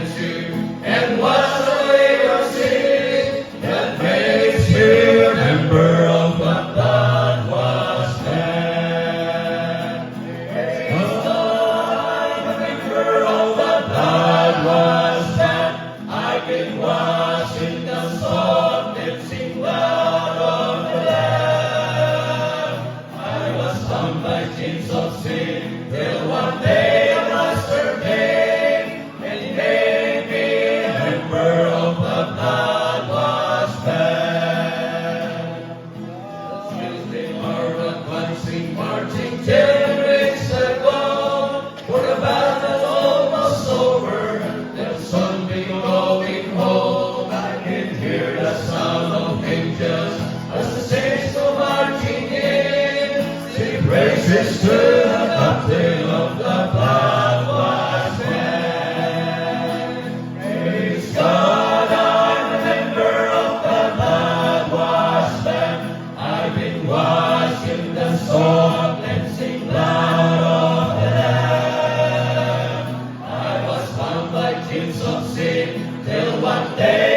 cleanse you and wash away your sin. That makes me a member of the blood washed land. I'm a member of the blood washed land. I've been washed in the soft cleansing blood of the Lamb. I was bound by chains of sin till one day a Master came and made me a member of the blood washed land. Tuesday marveled cleansing, marching till the race had gone. For the battle almost over, the sun be going home. I can hear the sound of angels as the saints go marching in. Sing praises to the captain of the blood washed man. Praise God, I'm a member of the blood washed man. I've been washed in the soul cleansing blood of the Lamb. I was bound by chains of sin till one day